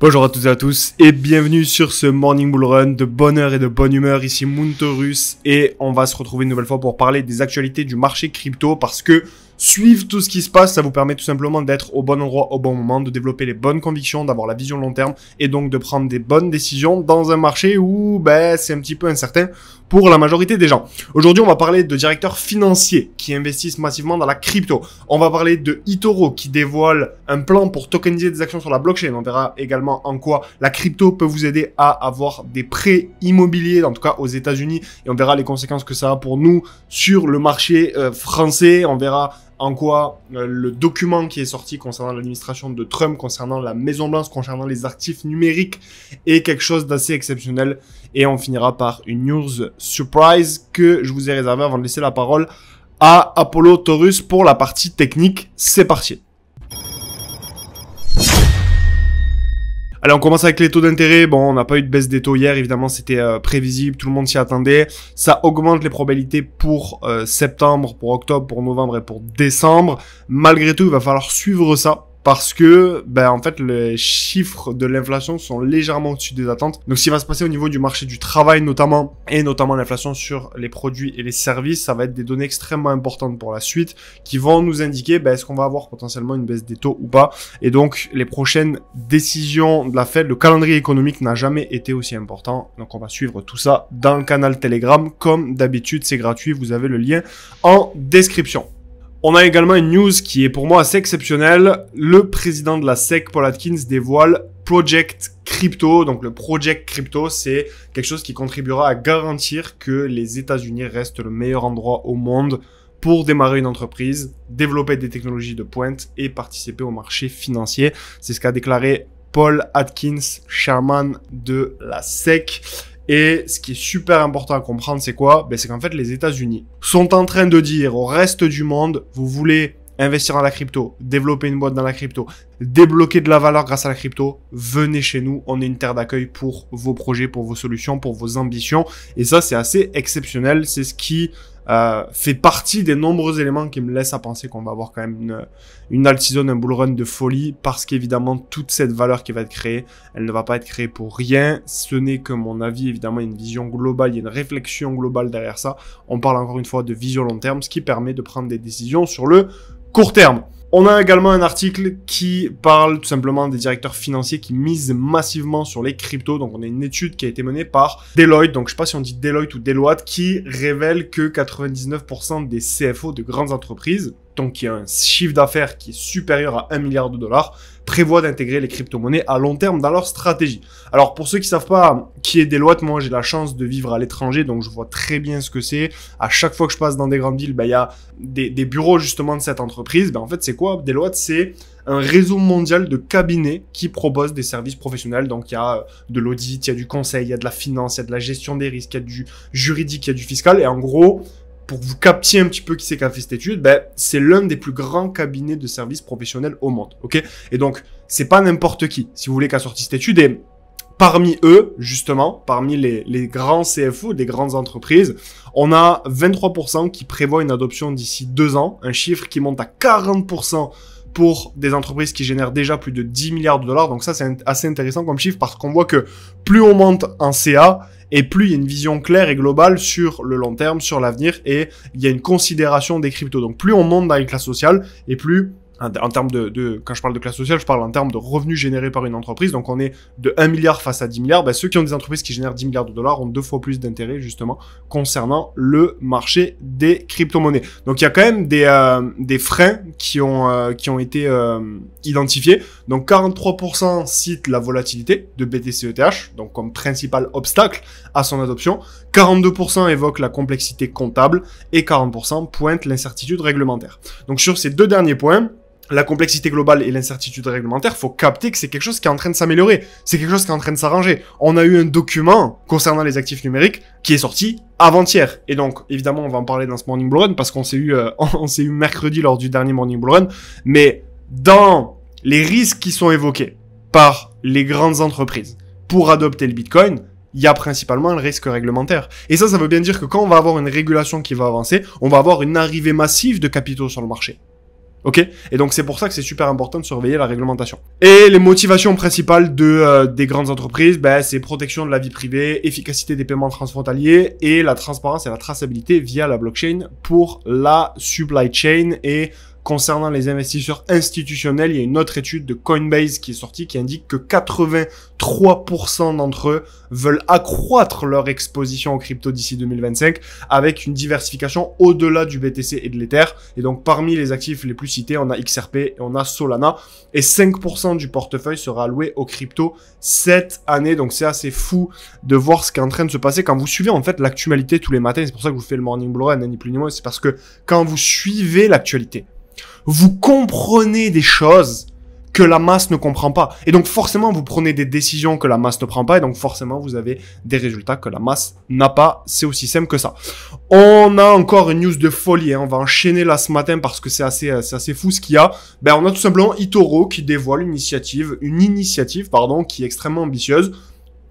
Bonjour à toutes et à tous et bienvenue sur ce Morning Bull Run de bonne heure et de bonne humeur. Ici Mountorus et on va se retrouver une nouvelle fois pour parler des actualités du marché crypto parce que suivre tout ce qui se passe, ça vous permet tout simplement d'être au bon endroit au bon moment, de développer les bonnes convictions, d'avoir la vision long terme et donc de prendre des bonnes décisions dans un marché où c'est un petit peu incertain pour la majorité des gens. Aujourd'hui, on va parler de directeurs financiers qui investissent massivement dans la crypto. On va parler de eToro qui dévoile un plan pour tokeniser des actions sur la blockchain. On verra également en quoi la crypto peut vous aider à avoir des prêts immobiliers, en tout cas aux États-Unis, et on verra les conséquences que ça a pour nous sur le marché français. On verra en quoi le document qui est sorti concernant l'administration de Trump, concernant la Maison Blanche, concernant les actifs numériques est quelque chose d'assez exceptionnel. Et on finira par une news surprise que je vous ai réservée avant de laisser la parole à Apollo Taurus pour la partie technique. C'est parti. Allez, on commence avec les taux d'intérêt. Bon, on n'a pas eu de baisse des taux hier, évidemment, c'était prévisible, tout le monde s'y attendait. Ça augmente les probabilités pour septembre, pour octobre, pour novembre et pour décembre. Malgré tout, il va falloir suivre ça parce que, en fait, les chiffres de l'inflation sont légèrement au-dessus des attentes. Donc, ce qui va se passer au niveau du marché du travail notamment, et notamment l'inflation sur les produits et les services, ça va être des données extrêmement importantes pour la suite qui vont nous indiquer est-ce qu'on va avoir potentiellement une baisse des taux ou pas. Et donc, les prochaines décisions de la Fed, le calendrier économique n'a jamais été aussi important. Donc, on va suivre tout ça dans le canal Telegram. Comme d'habitude, c'est gratuit. Vous avez le lien en description. On a également une news qui est pour moi assez exceptionnelle. Le président de la SEC, Paul Atkins, dévoile Project Crypto. Donc le Project Crypto, c'est quelque chose qui contribuera à garantir que les États-Unis restent le meilleur endroit au monde pour démarrer une entreprise, développer des technologies de pointe et participer au marché financier. C'est ce qu'a déclaré Paul Atkins, chairman de la SEC. Et ce qui est super important à comprendre, c'est quoi? C'est qu'en fait, les États-Unis sont en train de dire au reste du monde, vous voulez investir dans la crypto, développer une boîte dans la crypto, débloquer de la valeur grâce à la crypto, venez chez nous, on est une terre d'accueil pour vos projets, pour vos solutions, pour vos ambitions. Et ça, c'est assez exceptionnel. C'est ce qui fait partie des nombreux éléments qui me laissent à penser qu'on va avoir quand même une alt season, un bull run de folie, parce qu'évidemment, toute cette valeur qui va être créée, elle ne va pas être créée pour rien. Ce n'est que mon avis, évidemment, une vision globale, il y a une réflexion globale derrière ça. On parle encore une fois de vision long terme, ce qui permet de prendre des décisions sur le court terme. On a également un article qui parle tout simplement des directeurs financiers qui misent massivement sur les cryptos. Donc, on a une étude qui a été menée par Deloitte. Donc, je sais pas si on dit Deloitte ou Deloitte, qui révèle que 99% des CFO de grandes entreprises, donc qui a un chiffre d'affaires qui est supérieur à 1 milliard de dollars, prévoient d'intégrer les crypto-monnaies à long terme dans leur stratégie. Alors, pour ceux qui savent pas qui est Deloitte, moi, j'ai la chance de vivre à l'étranger, donc je vois très bien ce que c'est. À chaque fois que je passe dans des grandes villes, il y a des bureaux, justement, de cette entreprise. En fait, c'est quoi? Deloitte, c'est un réseau mondial de cabinets qui proposent des services professionnels. Donc, il y a de l'audit, il y a du conseil, il y a de la finance, il y a de la gestion des risques, il y a du juridique, il y a du fiscal. Et en gros, pour que vous captiez un petit peu qui c'est qui a fait cette étude, c'est l'un des plus grands cabinets de services professionnels au monde, ok? Et donc, c'est pas n'importe qui, si vous voulez, qui a sorti cette étude. Et parmi eux, justement, parmi les grands CFO, des grandes entreprises, on a 23% qui prévoient une adoption d'ici 2 ans, un chiffre qui monte à 40% pour des entreprises qui génèrent déjà plus de 10 milliards de dollars. Donc ça, c'est assez intéressant comme chiffre parce qu'on voit que plus on monte en CA, et plus il y a une vision claire et globale sur le long terme, sur l'avenir, et il y a une considération des cryptos. Donc plus on monte dans les classes sociales, et plus, en termes quand je parle de classe sociale, je parle en termes de revenus générés par une entreprise. Donc on est de 1 milliard face à 10 milliards. Ceux qui ont des entreprises qui génèrent 10 milliards de dollars ont 2 fois plus d'intérêt, justement, concernant le marché des crypto-monnaies. Donc il y a quand même des freins qui ont été identifiés. Donc 43% citent la volatilité de BTC-ETH, donc comme principal obstacle à son adoption. 42% évoquent la complexité comptable et 40% pointent l'incertitude réglementaire. Donc sur ces 2 derniers points, la complexité globale et l'incertitude réglementaire, faut capter que c'est quelque chose qui est en train de s'améliorer. C'est quelque chose qui est en train de s'arranger. On a eu un document concernant les actifs numériques qui est sorti avant-hier. Et donc, évidemment, on va en parler dans ce Morning Bull Run parce qu'on s'est eu mercredi lors du dernier Morning Bull Run. Mais dans les risques qui sont évoqués par les grandes entreprises pour adopter le Bitcoin, il y a principalement le risque réglementaire. Et ça veut bien dire que quand on va avoir une régulation qui va avancer, on va avoir une arrivée massive de capitaux sur le marché. Ok? Et donc, c'est pour ça que c'est super important de surveiller la réglementation. Et les motivations principales des grandes entreprises, ben, c'est protection de la vie privée, efficacité des paiements transfrontaliers et la transparence et la traçabilité via la blockchain pour la supply chain. Et concernant les investisseurs institutionnels, il y a une autre étude de Coinbase qui est sortie qui indique que 83% d'entre eux veulent accroître leur exposition aux cryptos d'ici 2025 avec une diversification au-delà du BTC et de l'Ether. Et donc, parmi les actifs les plus cités, on a XRP et on a Solana. Et 5% du portefeuille sera alloué aux cryptos cette année. Donc, c'est assez fou de voir ce qui est en train de se passer. Quand vous suivez, en fait, l'actualité tous les matins, c'est pour ça que je vous fais le Morning Bull Run, ni plus ni moins, c'est parce que quand vous suivez l'actualité, vous comprenez des choses que la masse ne comprend pas. Et donc forcément, vous prenez des décisions que la masse ne prend pas. Et donc forcément, vous avez des résultats que la masse n'a pas. C'est aussi simple que ça. On a encore une news de folie. Hein. On va enchaîner là ce matin parce que c'est assez fou ce qu'il y a. Ben, on a tout simplement eToro qui dévoile une initiative qui est extrêmement ambitieuse,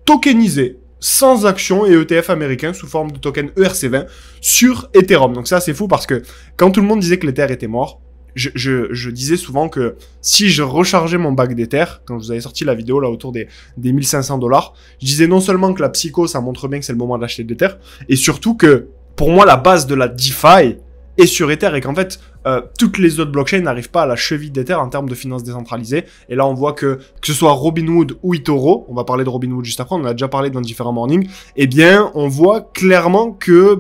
tokenisée, sans action et ETF américain sous forme de token ERC20 sur Ethereum. Donc ça, c'est fou parce que quand tout le monde disait que l'Ether était mort, je disais souvent que si je rechargeais mon bac d'Ether, quand je vous avais sorti la vidéo là autour des 1500$, je disais non seulement que la psycho, ça montre bien que c'est le moment d'acheter de l'Ether, et surtout que pour moi la base de la DeFi est sur Ether et qu'en fait toutes les autres blockchains n'arrivent pas à la cheville d'Ether en termes de finances décentralisées. Et là on voit que ce soit Robinhood ou eToro, on va parler de Robinhood juste après, on en a déjà parlé dans différents mornings, eh bien on voit clairement que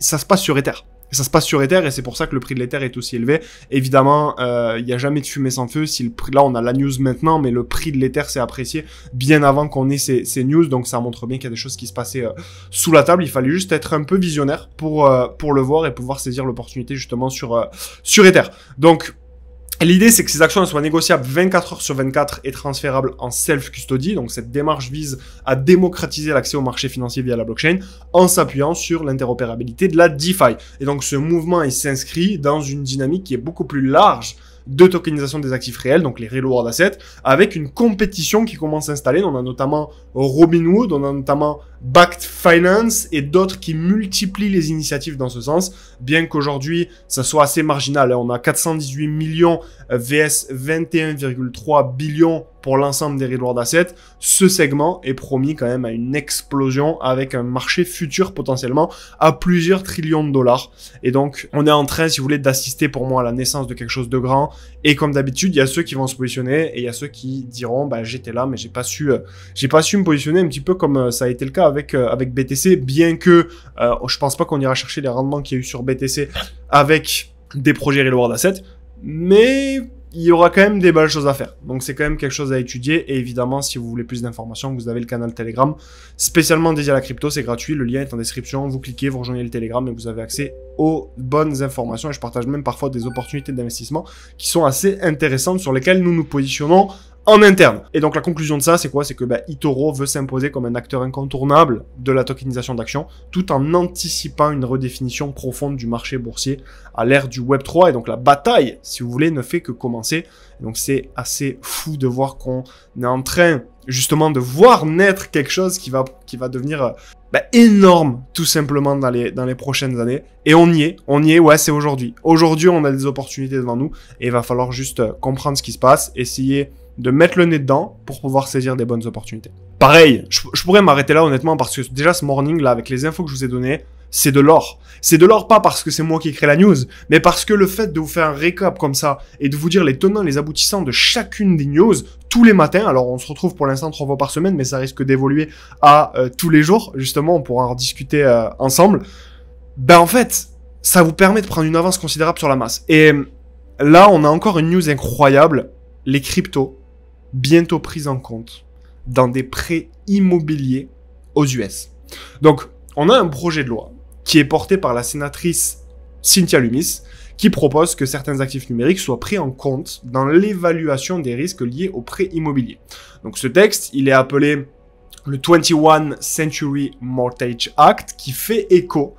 ça se passe sur Ether. Ça se passe sur Ether et c'est pour ça que le prix de l'Ether est aussi élevé. Évidemment, il n'y a jamais de fumée sans feu. Si le prix, là, on a la news maintenant, mais le prix de l'Ether s'est apprécié bien avant qu'on ait ces news. Donc, ça montre bien qu'il y a des choses qui se passaient sous la table. Il fallait juste être un peu visionnaire pour le voir et pouvoir saisir l'opportunité justement sur Ether. Donc, l'idée, c'est que ces actions soient négociables 24 heures sur 24 et transférables en self-custody. Donc, cette démarche vise à démocratiser l'accès au marché financier via la blockchain en s'appuyant sur l'interopérabilité de la DeFi. Et donc, ce mouvement, il s'inscrit dans une dynamique qui est beaucoup plus large de tokenisation des actifs réels, donc les real world assets, avec une compétition qui commence à s'installer. On a notamment Robinhood, on a notamment Bakkt Finance et d'autres qui multiplient les initiatives dans ce sens, bien qu'aujourd'hui, ça soit assez marginal. On a 418 millions vs 21,3 billions pour l'ensemble des real world assets. Ce segment est promis quand même à une explosion avec un marché futur potentiellement à plusieurs trillions de dollars. Et donc, on est en train, si vous voulez, d'assister pour moi à la naissance de quelque chose de grand. Et comme d'habitude, il y a ceux qui vont se positionner et il y a ceux qui diront, j'étais là, mais j'ai pas su me positionner, un petit peu comme ça a été le cas avec BTC, bien que je pense pas qu'on ira chercher les rendements qu'il y a eu sur BTC avec des projets real world assets, mais il y aura quand même des belles choses à faire. Donc c'est quand même quelque chose à étudier. Et évidemment, si vous voulez plus d'informations, vous avez le canal Telegram spécialement dédié à la crypto. C'est gratuit. Le lien est en description. Vous cliquez, vous rejoignez le Telegram et vous avez accès aux bonnes informations. Et je partage même parfois des opportunités d'investissement qui sont assez intéressantes sur lesquelles nous nous positionnons en interne. Et donc la conclusion de ça, c'est quoi? C'est que eToro veut s'imposer comme un acteur incontournable de la tokenisation d'actions, tout en anticipant une redéfinition profonde du marché boursier à l'ère du Web3. Et donc la bataille, si vous voulez, ne fait que commencer. Et donc c'est assez fou de voir qu'on est en train justement de voir naître quelque chose qui va devenir énorme tout simplement dans les prochaines années. Et on y est, ouais, c'est aujourd'hui. Aujourd'hui, on a des opportunités devant nous et il va falloir juste comprendre ce qui se passe, essayer de mettre le nez dedans pour pouvoir saisir des bonnes opportunités. Pareil, je pourrais m'arrêter là honnêtement parce que déjà ce morning là, avec les infos que je vous ai données, c'est de l'or. C'est de l'or pas parce que c'est moi qui ai créé la news, mais parce que le fait de vous faire un récap comme ça et de vous dire les tenants, les aboutissants de chacune des news tous les matins, alors on se retrouve pour l'instant 3 fois par semaine, mais ça risque d'évoluer à tous les jours, justement, on pourra en discuter ensemble. En fait, ça vous permet de prendre une avance considérable sur la masse. Et là, on a encore une news incroyable, les cryptos, bientôt prises en compte dans des prêts immobiliers aux US. Donc, on a un projet de loi qui est porté par la sénatrice Cynthia Lummis, qui propose que certains actifs numériques soient pris en compte dans l'évaluation des risques liés aux prêts immobiliers. Donc, ce texte, il est appelé le 21 Century Mortgage Act, qui fait écho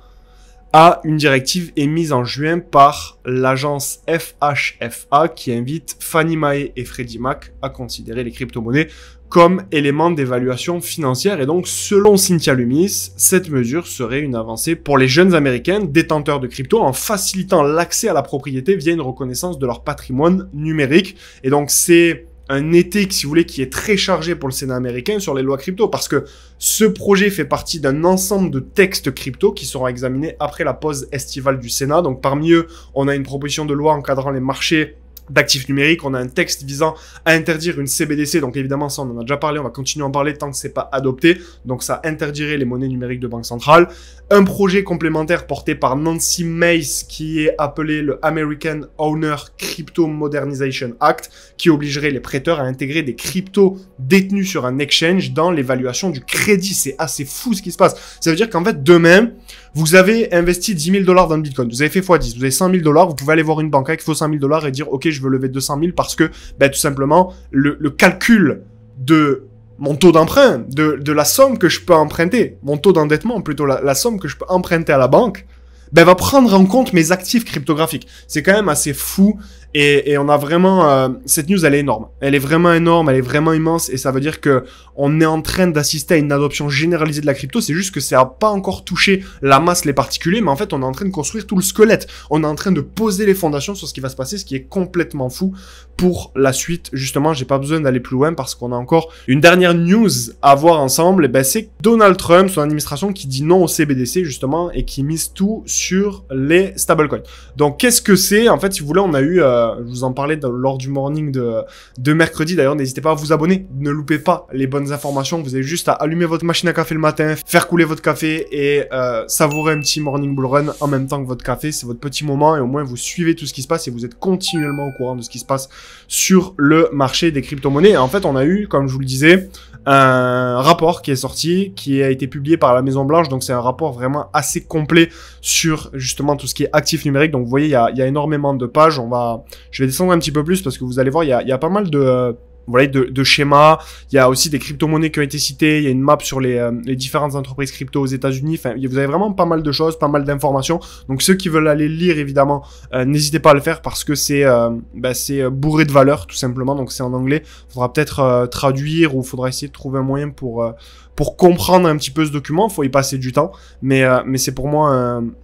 à une directive émise en juin par l'agence FHFA qui invite Fannie Mae et Freddie Mac à considérer les crypto-monnaies comme élément d'évaluation financière. Et donc, selon Cynthia Lummis, cette mesure serait une avancée pour les jeunes Américains détenteurs de crypto en facilitant l'accès à la propriété via une reconnaissance de leur patrimoine numérique. Et donc, c'est un été, si vous voulez, qui est très chargé pour le Sénat américain sur les lois crypto, parce que ce projet fait partie d'un ensemble de textes crypto qui seront examinés après la pause estivale du Sénat. Donc, parmi eux, on a une proposition de loi encadrant les marchés d'actifs numériques, on a un texte visant à interdire une CBDC, donc évidemment ça on en a déjà parlé, on va continuer à en parler tant que c'est pas adopté, donc ça interdirait les monnaies numériques de banque centrale. Un projet complémentaire porté par Nancy Mace qui est appelé le American Owner Crypto Modernization Act, qui obligerait les prêteurs à intégrer des cryptos détenus sur un exchange dans l'évaluation du crédit. C'est assez fou ce qui se passe. Ça veut dire qu'en fait demain, vous avez investi 10 000 $ dans le Bitcoin, vous avez fait x10, vous avez 100 000 $, vous pouvez aller voir une banque avec vos 100 000 $ et dire ok, je veux lever 200 000 parce que tout simplement le calcul de mon taux d'emprunt, de la somme que je peux emprunter, mon taux d'endettement plutôt, la somme que je peux emprunter à la banque, va prendre en compte mes actifs cryptographiques. C'est quand même assez fou et on a vraiment... cette news, elle est énorme. Elle est vraiment énorme, elle est vraiment immense et ça veut dire que on est en train d'assister à une adoption généralisée de la crypto. C'est juste que ça n'a pas encore touché la masse, les particuliers, mais en fait, on est en train de construire tout le squelette. On est en train de poser les fondations sur ce qui va se passer, ce qui est complètement fou pour la suite. Justement, j'ai pas besoin d'aller plus loin parce qu'on a encore une dernière news à voir ensemble. Et c'est Donald Trump, son administration, qui dit non au CBDC, justement, et qui mise tout sur les stablecoins. Donc, qu'est-ce que c'est? En fait, si vous voulez, on a eu... je vous en parlais lors du morning de mercredi. D'ailleurs, n'hésitez pas à vous abonner. Ne loupez pas les bonnes informations. Vous avez juste à allumer votre machine à café le matin, faire couler votre café et savourer un petit morning bull run en même temps que votre café. C'est votre petit moment et au moins vous suivez tout ce qui se passe et vous êtes continuellement au courant de ce qui se passe sur le marché des crypto-monnaies. Et en fait, on a eu, comme je vous le disais, un rapport qui est sorti, qui a été publié par la Maison Blanche. Donc, c'est un rapport vraiment assez complet sur justement tout ce qui est actif numérique. Donc, vous voyez, il y a énormément de pages. Je vais descendre un petit peu plus parce que vous allez voir, il y a pas mal de schémas. Il y a aussi des crypto-monnaies qui ont été citées. Il y a une map sur les différentes entreprises crypto aux États-Unis. Enfin, vous avez vraiment pas mal de choses, pas mal d'informations. Donc, ceux qui veulent aller lire, évidemment, n'hésitez pas à le faire parce que c'est bourré de valeur, tout simplement. Donc, c'est en anglais. Il faudra peut-être traduire ou il faudra essayer de trouver un moyen pour comprendre un petit peu ce document. Il faut y passer du temps. Mais c'est pour moi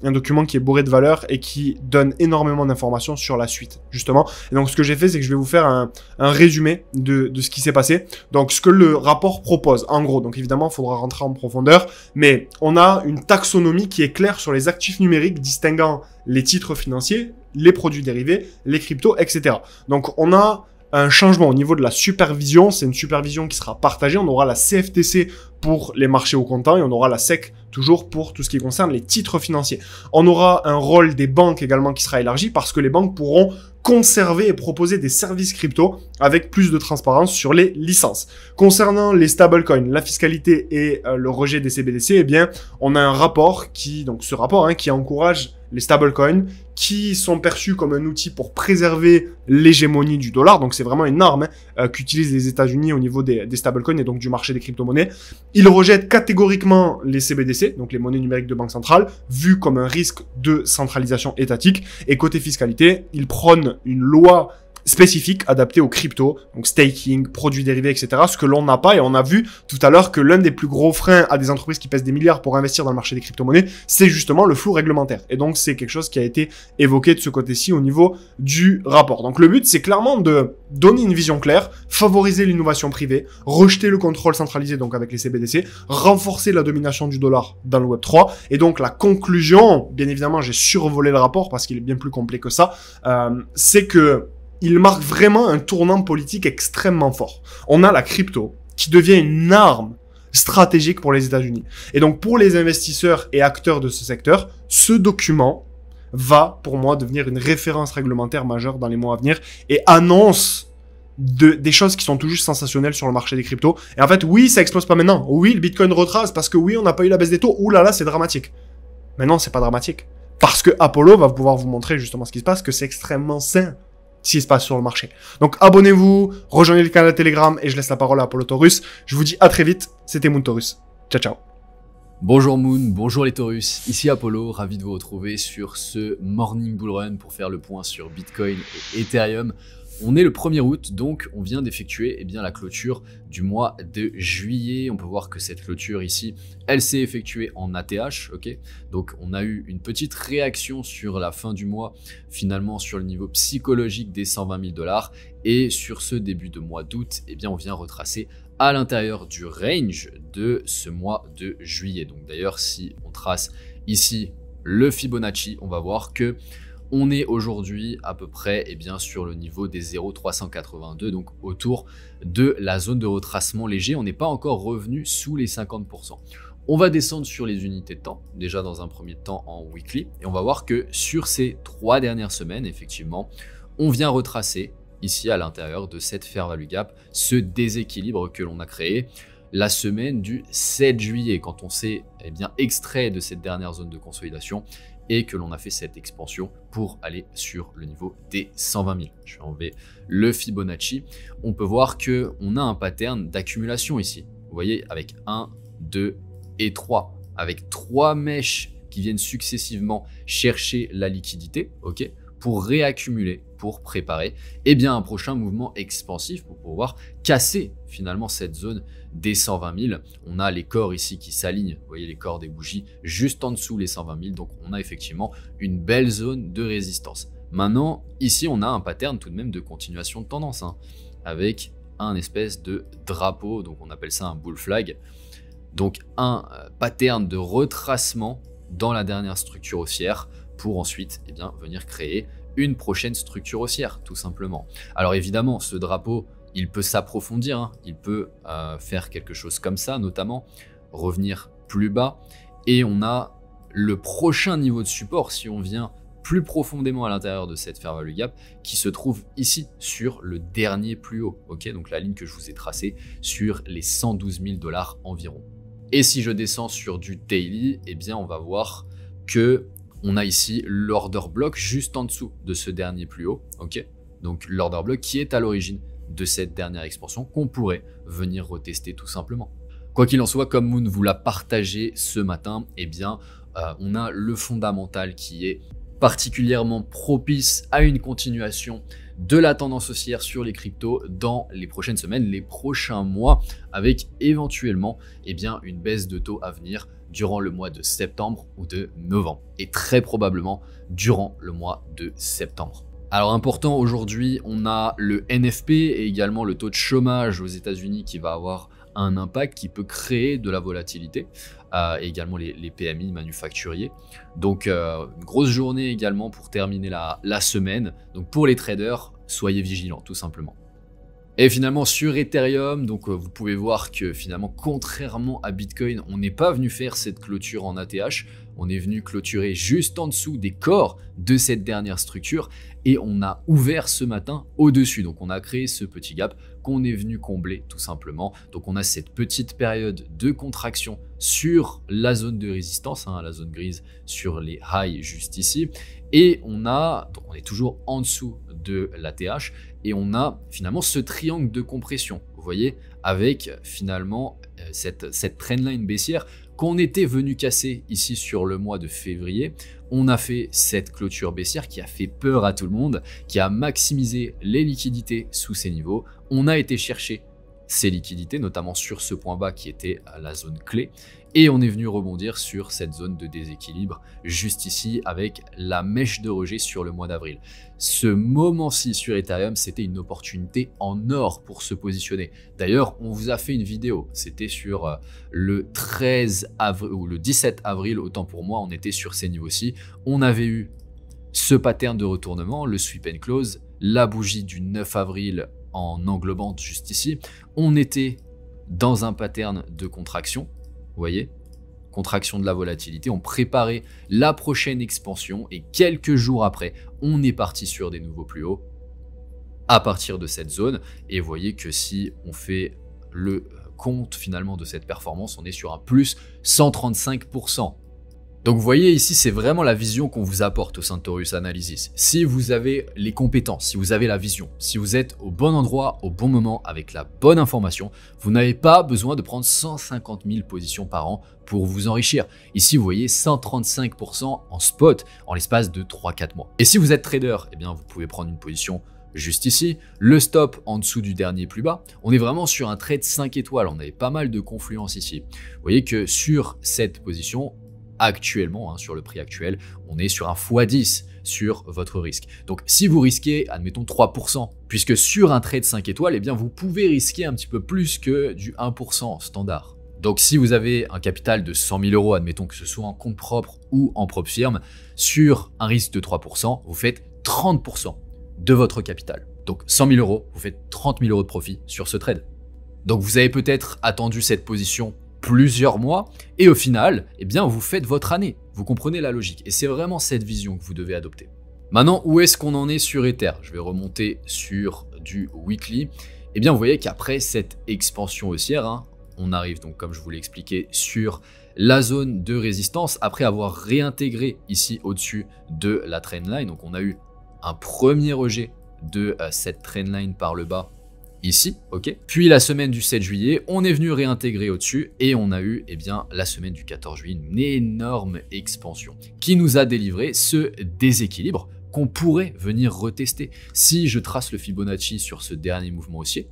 un document qui est bourré de valeur et qui donne énormément d'informations sur la suite, justement. Et donc, ce que j'ai fait, c'est que je vais vous faire un résumé de ce qui s'est passé. Donc, ce que le rapport propose, en gros. Donc, évidemment, il faudra rentrer en profondeur. Mais on a une taxonomie qui est claire sur les actifs numériques distinguant les titres financiers, les produits dérivés, les cryptos, etc. Donc, on a un changement au niveau de la supervision. C'est une supervision qui sera partagée. On aura la CFTC pour les marchés au comptant et on aura la SEC toujours pour tout ce qui concerne les titres financiers. On aura un rôle des banques également qui sera élargi parce que les banques pourront conserver et proposer des services crypto avec plus de transparence sur les licences. Concernant les stablecoins, la fiscalité et le rejet des CBDC, eh bien, on a un rapport qui encourage les stablecoins qui sont perçus comme un outil pour préserver l'hégémonie du dollar. Donc, c'est vraiment une arme qu'utilisent les États-Unis au niveau des stablecoins et donc du marché des crypto-monnaies. Ils rejettent catégoriquement les CBDC, donc les monnaies numériques de banque centrale, vues comme un risque de centralisation étatique. Et côté fiscalité, ils prônent une loi spécifique adaptée aux cryptos, donc staking, produits dérivés, etc. Ce que l'on n'a pas, et on a vu tout à l'heure que l'un des plus gros freins à des entreprises qui pèsent des milliards pour investir dans le marché des crypto-monnaies, c'est justement le flou réglementaire. Et donc, c'est quelque chose qui a été évoqué de ce côté-ci au niveau du rapport. Donc, le but, c'est clairement de donner une vision claire, favoriser l'innovation privée, rejeter le contrôle centralisé, donc avec les CBDC, renforcer la domination du dollar dans le Web3. Et donc, la conclusion, bien évidemment, j'ai survolé le rapport parce qu'il est bien plus complet que ça, c'est que il marque vraiment un tournant politique extrêmement fort. On a la crypto qui devient une arme stratégique pour les États-Unis. Et donc, pour les investisseurs et acteurs de ce secteur, ce document va, pour moi, devenir une référence réglementaire majeure dans les mois à venir et annonce des choses qui sont tout juste sensationnelles sur le marché des cryptos. Et en fait, oui, ça explose pas maintenant. Oui, le Bitcoin retrace parce que oui, on n'a pas eu la baisse des taux. Ouh là là, c'est dramatique. Mais non, c'est pas dramatique. Parce que Apollo va pouvoir vous montrer justement ce qui se passe, que c'est extrêmement sain ce qui se passe sur le marché. Donc abonnez-vous, rejoignez le canal Telegram et je laisse la parole à Apollo Taurus. Je vous dis à très vite, c'était Moon Taurus. Ciao ciao. Bonjour Moon, bonjour les Taurus, ici Apollo, ravi de vous retrouver sur ce Morning Bull Run pour faire le point sur Bitcoin et Ethereum. On est le 1er août, donc on vient d'effectuer la clôture du mois de juillet. On peut voir que cette clôture ici, elle s'est effectuée en ATH, ok. Donc on a eu une petite réaction sur la fin du mois, finalement sur le niveau psychologique des 120 000 $. Et sur ce début de mois d'août, on vient retracer à l'intérieur du range de ce mois de juillet. Donc d'ailleurs, si on trace ici le Fibonacci, on va voir que on est aujourd'hui à peu près sur le niveau des 0,382, donc autour de la zone de retracement léger. On n'est pas encore revenu sous les 50%. On va descendre sur les unités de temps, déjà dans un premier temps en weekly, et on va voir que sur ces 3 dernières semaines, effectivement, on vient retracer ici à l'intérieur de cette fair value gap ce déséquilibre que l'on a créé la semaine du 7 juillet, quand on s'est extrait de cette dernière zone de consolidation et que l'on a fait cette expansion pour aller sur le niveau des 120 000. Je vais enlever le Fibonacci. On peut voir qu'on a un pattern d'accumulation ici. Vous voyez, avec 1, 2 et 3. Avec 3 mèches qui viennent successivement chercher la liquidité, ok, pour réaccumuler, pour préparer un prochain mouvement expansif pour pouvoir casser finalement cette zone des 120 000. On a les corps ici qui s'alignent, vous voyez les corps des bougies juste en dessous les 120 000, donc on a effectivement une belle zone de résistance. Maintenant, ici on a un pattern tout de même de continuation de tendance, avec un espèce de drapeau, donc on appelle ça un bull flag, donc un pattern de retracement dans la dernière structure haussière, pour ensuite venir créer une prochaine structure haussière, tout simplement. Alors évidemment, ce drapeau, il peut s'approfondir, il peut faire quelque chose comme ça, notamment revenir plus bas, et on a le prochain niveau de support, si on vient plus profondément à l'intérieur de cette fair value gap, qui se trouve ici, sur le dernier plus haut, ok, donc la ligne que je vous ai tracée sur les 112 000 $ environ. Et si je descends sur du daily, on va voir que on a ici l'order block juste en dessous de ce dernier plus haut, ok. Donc l'order block qui est à l'origine de cette dernière expansion qu'on pourrait venir retester tout simplement. Quoi qu'il en soit, comme Moon vous l'a partagé ce matin, on a le fondamental qui est particulièrement propice à une continuation de la tendance haussière sur les cryptos dans les prochaines semaines, les prochains mois, avec éventuellement une baisse de taux à venir durant le mois de septembre ou de novembre, et très probablement durant le mois de septembre. Alors important, aujourd'hui, on a le NFP et également le taux de chômage aux États-Unis qui va avoir un impact qui peut créer de la volatilité, et également les PMI manufacturiers. Donc une grosse journée également pour terminer la semaine. Donc pour les traders, soyez vigilants tout simplement. Et finalement sur Ethereum, donc vous pouvez voir que finalement contrairement à Bitcoin, on n'est pas venu faire cette clôture en ATH, on est venu clôturer juste en dessous des corps de cette dernière structure et on a ouvert ce matin au-dessus. Donc on a créé ce petit gap qu'on est venu combler tout simplement. Donc on a cette petite période de contraction sur la zone de résistance, la zone grise sur les highs juste ici. Et donc on est toujours en dessous de l'ATH et on a finalement ce triangle de compression, vous voyez, avec finalement cette trendline baissière qu'on était venu casser ici sur le mois de février. On a fait cette clôture baissière qui a fait peur à tout le monde, qui a maximisé les liquidités sous ces niveaux. On a été chercher ces liquidités, notamment sur ce point bas qui était la zone clé. Et on est venu rebondir sur cette zone de déséquilibre juste ici avec la mèche de rejet sur le mois d'avril. Ce moment-ci sur Ethereum, c'était une opportunité en or pour se positionner. D'ailleurs, on vous a fait une vidéo, c'était sur le 13 avril ou le 17 avril, autant pour moi, on était sur ces niveaux-ci. On avait eu ce pattern de retournement, le sweep and close, la bougie du 9 avril en englobant juste ici. On était dans un pattern de contraction. Vous voyez, contraction de la volatilité, on préparait la prochaine expansion et quelques jours après, on est parti sur des nouveaux plus hauts à partir de cette zone. Et vous voyez que si on fait le compte finalement de cette performance, on est sur un plus 135%. Donc vous voyez ici, c'est vraiment la vision qu'on vous apporte au sein de Taurus Analysis. Si vous avez les compétences, si vous avez la vision, si vous êtes au bon endroit, au bon moment, avec la bonne information, vous n'avez pas besoin de prendre 150 000 positions par an pour vous enrichir. Ici, vous voyez 135% en spot en l'espace de 3-4 mois. Et si vous êtes trader, vous pouvez prendre une position juste ici, le stop en dessous du dernier plus bas. On est vraiment sur un trade 5 étoiles, on avait pas mal de confluence ici. Vous voyez que sur cette position, actuellement, sur le prix actuel, on est sur un x10 sur votre risque. Donc si vous risquez, admettons 3%, puisque sur un trade 5 étoiles, eh bien vous pouvez risquer un petit peu plus que du 1% standard. Donc si vous avez un capital de 100 000 euros, admettons que ce soit en compte propre ou en propre firme, sur un risque de 3%, vous faites 30% de votre capital. Donc 100 000 euros, vous faites 30 000 euros de profit sur ce trade. Donc vous avez peut-être attendu cette position plusieurs mois et au final, eh bien vous faites votre année. Vous comprenez la logique et c'est vraiment cette vision que vous devez adopter. Maintenant, où est-ce qu'on en est sur Ether? Je vais remonter sur du weekly. Eh bien, vous voyez qu'après cette expansion haussière, on arrive donc, comme je vous l'ai expliqué, sur la zone de résistance après avoir réintégré ici au-dessus de la trendline. Donc, on a eu un premier rejet de cette trendline par le bas ici, ok. Puis la semaine du 7 juillet, on est venu réintégrer au-dessus et on a eu, eh bien, la semaine du 14 juillet, une énorme expansion qui nous a délivré ce déséquilibre qu'on pourrait venir retester. Si je trace le Fibonacci sur ce dernier mouvement haussier,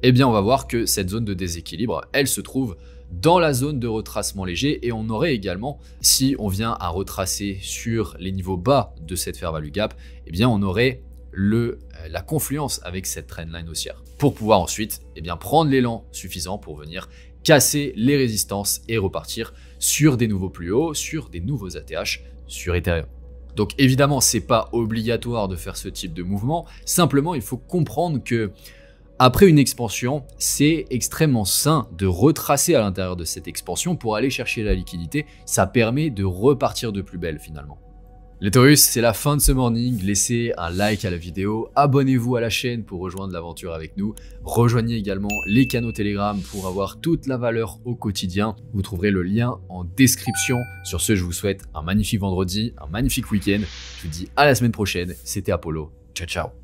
eh bien, on va voir que cette zone de déséquilibre, elle se trouve dans la zone de retracement léger et on aurait également, si on vient à retracer sur les niveaux bas de cette fair value gap, eh bien, on aurait la confluence avec cette trendline haussière pour pouvoir ensuite prendre l'élan suffisant pour venir casser les résistances et repartir sur des nouveaux plus hauts, sur des nouveaux ATH sur Ethereum. Donc évidemment, c'est pas obligatoire de faire ce type de mouvement, simplement il faut comprendre que après une expansion, c'est extrêmement sain de retracer à l'intérieur de cette expansion pour aller chercher la liquidité, ça permet de repartir de plus belle finalement. Les Taurus, c'est la fin de ce morning, laissez un like à la vidéo, abonnez-vous à la chaîne pour rejoindre l'aventure avec nous, rejoignez également les canaux Telegram pour avoir toute la valeur au quotidien, vous trouverez le lien en description. Sur ce, je vous souhaite un magnifique vendredi, un magnifique week-end, je vous dis à la semaine prochaine, c'était Apollo, ciao ciao.